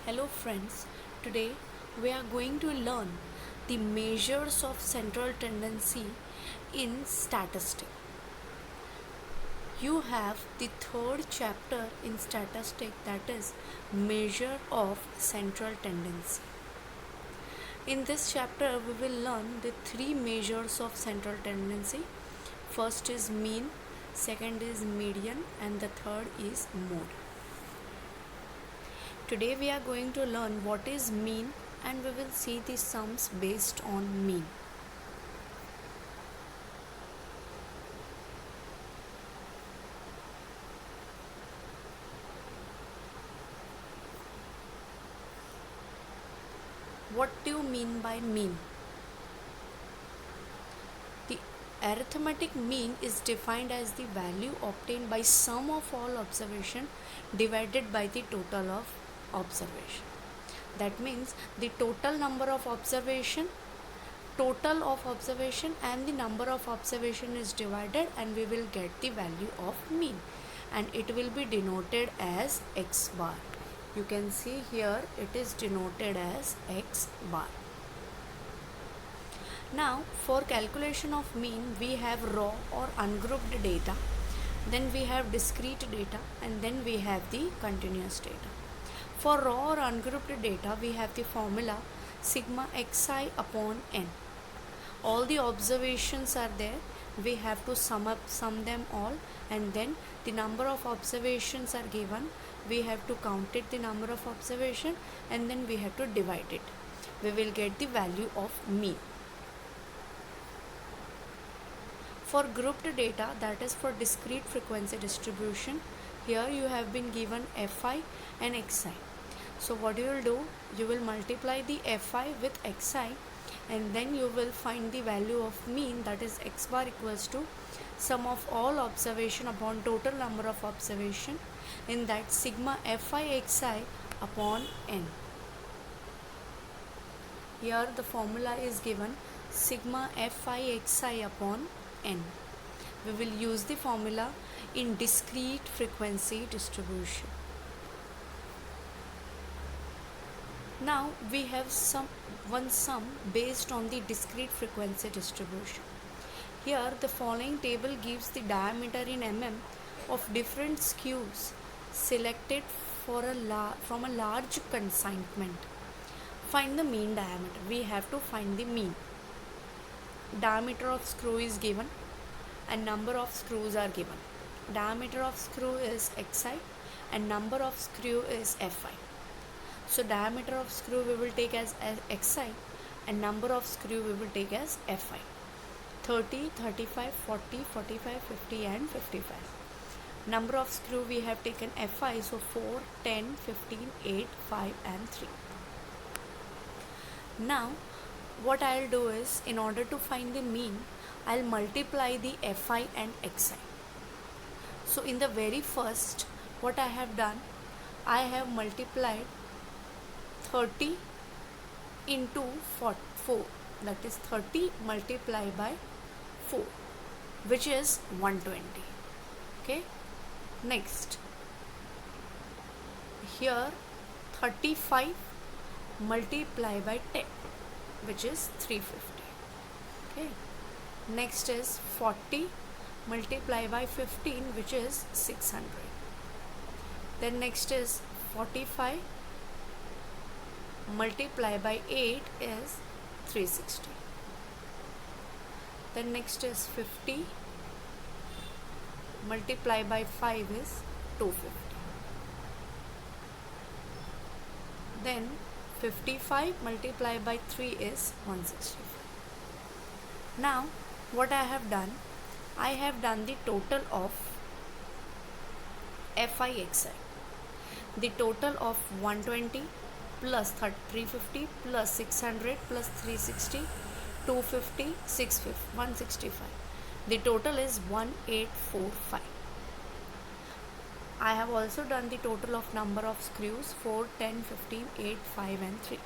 Hello friends, today we are going to learn the measures of central tendency in statistics. You have the third chapter in statistics, that is measure of central tendency. In this chapter we will learn the three measures of central tendency. First is mean, second is median, and the third is mode. Today we are going to learn what is mean and we will see the sums based on mean. What do you mean by mean? The arithmetic mean is defined as the value obtained by sum of all observation divided by the total of observation. That means the total number of observation and the number of observation is divided and we will get the value of mean, and it will be denoted as x bar. You can see here it is denoted as x bar. Now for calculation of mean we have raw or ungrouped data, then we have discrete data, and then we have the continuous data. For raw or ungrouped data we have the formula sigma xi upon n. All the observations are there, we have to sum them all, and then the number of observations are given, we have to count it the number of observation, and then we have to divide it. We will get the value of mean. For grouped data, that is for discrete frequency distribution, here you have been given fi and xi. So what you will do, you will multiply the fi with xi, and then you will find the value of mean, that is x bar equals to sum of all observation upon total number of observation, in that sigma fi xi upon n. Here the formula is given sigma fi xi upon n. We will use the formula in discrete frequency distribution. Now we have one sum based on the discrete frequency distribution. Here the following table gives the diameter in mm of different skews selected from a large consignment. Find the mean diameter. We have to find the mean. Diameter of screw is given and number of screws are given. Diameter of screw is xi and number of screw is fi. So diameter of screw we will take as xi and number of screw we will take as fi. 30, 35, 40, 45, 50 and 55. Number of screw we have taken fi, so 4, 10, 15, 8, 5 and 3. Now what I'll do is, in order to find the mean, I'll multiply the fi and xi. So in the very first, what I have done, I have multiplied 30 into 4, that is 30 multiplied by 4, which is 120. Okay, next here 35 multiplied by 10, which is 350. Okay, next is 40 multiplied by 15, which is 600. Then next is 45 multiplied by 8 is 360. Then next is 50 multiplied by 5 is 250. Then 55 multiplied by 3 is 165. Now what I have done the total of fi xi. The total of 120 plus 350 plus 600 plus 360, 250, 650, 165. The total is 1845. I have also done the total of number of screws 4, 10, 15, 8, 5 and 3.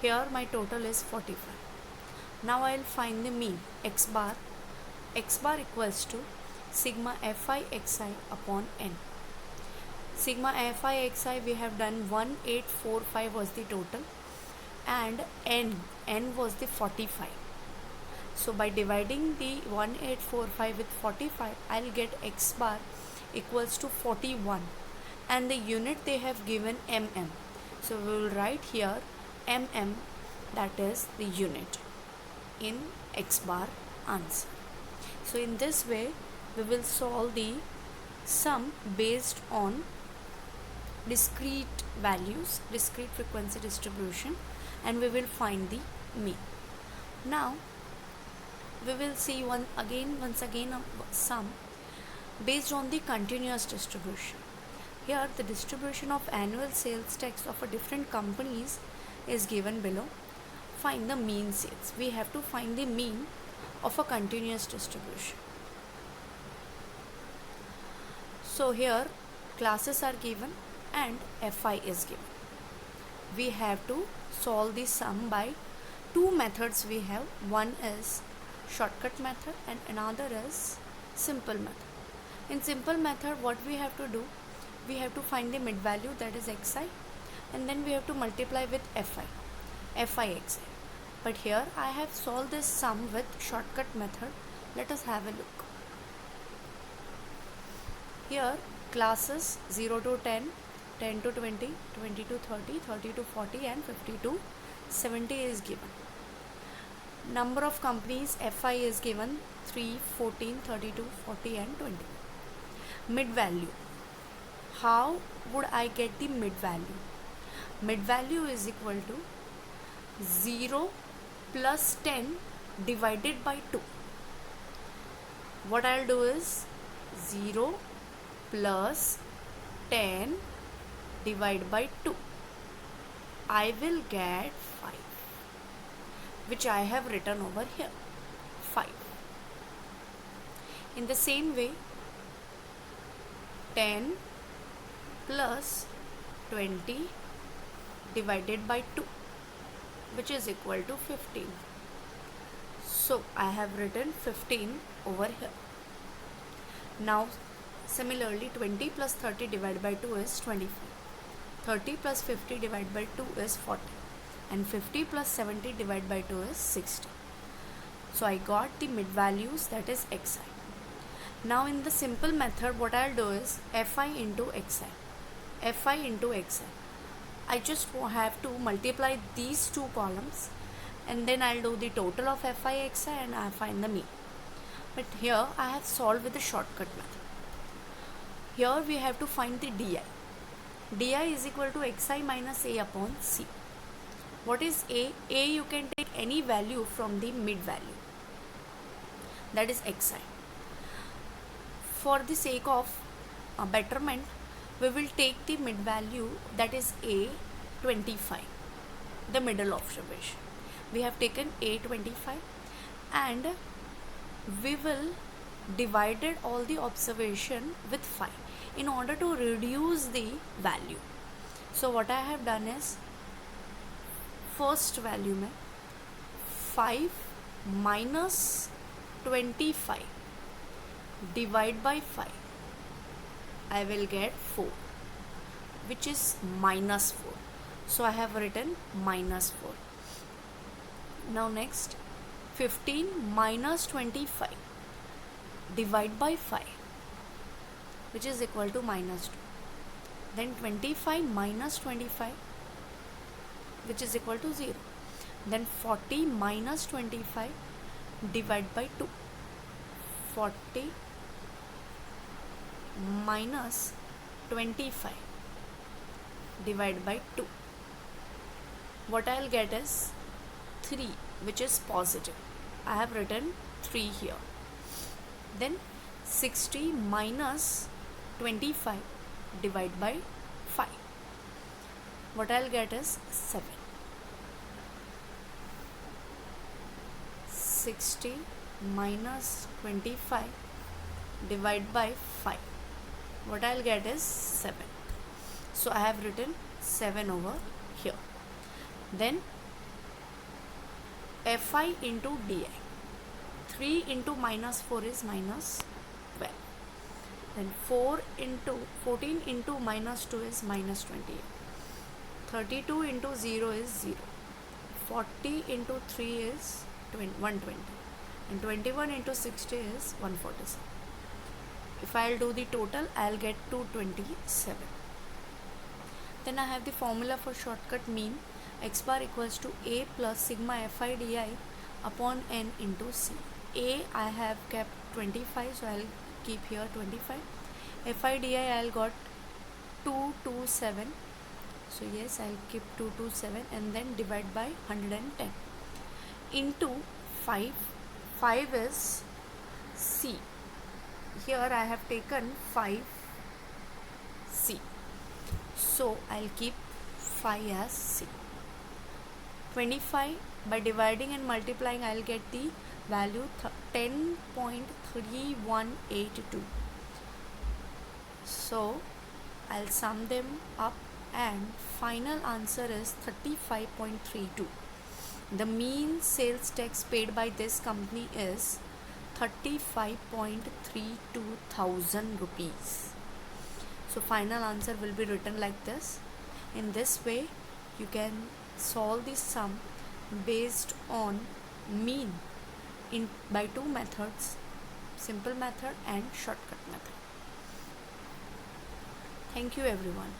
Here my total is 45. Now I will find the mean. X bar equals to sigma fi xi upon n. Sigma fi xi we have done 1845 was the total, and n was the 45. So by dividing the 1845 with 45, I'll get x bar equals to 41, and the unit they have given mm. So we will write here mm, that is the unit in x bar answer. So in this way we will solve the sum based on discrete values, discrete frequency distribution, and we will find the mean. Now we will see once again a sum based on the continuous distribution. Here the distribution of annual sales tax of a different companies is given below. Find the mean sales. We have to find the mean of a continuous distribution. So here classes are given and fi is given. We have to solve the sum by two methods we have. One is shortcut method and another is simple method. In simple method, what we have to do, we have to find the mid value, that is xi, and then we have to multiply with fi xi. But here I have solved this sum with shortcut method. Let us have a look. Here classes 0 to 10, 10 to 20, 20 to 30, 30 to 40 and 50 to 70 is given. Number of companies fi is given 3, 14, 32, 40 and 20. Mid value. How would I get the mid value? Mid value is equal to 0 plus 10 divided by 2. What I'll do is 0 plus 10 divided by 2. I will get 5, which I have written over here, 5. In the same way, 10 plus 20 divided by 2, which is equal to 15. So I have written 15 over here. Now similarly, 20 plus 30 divided by 2 is 25. 30 plus 50 divided by 2 is 40. And 50 plus 70 divided by 2 is 60. So I got the mid values, that is xi. Now in the simple method, what I'll do is fi into xi. Fi into xi. I just have to multiply these two columns, and then I'll do the total of fi xi and I'll find the mean. But here I have solved with the shortcut method. Here we have to find the di. Di is equal to xi minus a upon c. What is a? A you can take any value from the mid value, that is xi. For the sake of betterment, we will take the mid value, that is a 25, the middle observation. We have taken a 25 and we will divided all the observation with 5 in order to reduce the value. So what I have done is, first value में 5 minus 25 divide by 5, I will get 4, which is minus 4. So I have written minus 4. Now next, 15 minus 25 divide by 5, which is equal to minus 2. Then 25 minus 25, which is equal to 0. Then 40 minus 25 divide by 2. 40 minus 25 divide by 2. What I'll get is 3, which is positive. I have written 3 here. Then 60 minus 25 divide by 5. What I'll get is 7. 60 minus 25 divide by 5. What I'll get is 7. So I have written 7 over here. Then fi into di. 3 into minus 4 is minus 12. Then 4 into 14 into minus 2 is minus 28. 32 into 0 is 0. 40 into 3 is 120. And 21 into 60 is 147. If I'll do the total, I'll get 227. Then I have the formula for shortcut mean. X bar equals to A plus sigma Fi di upon n into C. A I have kept 25, so I'll keep here 25. Fi di I'll got 227. So yes, I'll keep 227 and then divide by 110 into 5. 5 is C. Here I have taken 5C. So I'll keep 5 as C. 25 by dividing and multiplying, I'll get the value 10.3182. So I'll sum them up and final answer is 35.32. The mean sales tax paid by this company is 35.32 thousand rupees. So final answer will be written like this. In this way you can solve the sum based on mean by two methods, simple method and shortcut method. Thank you everyone.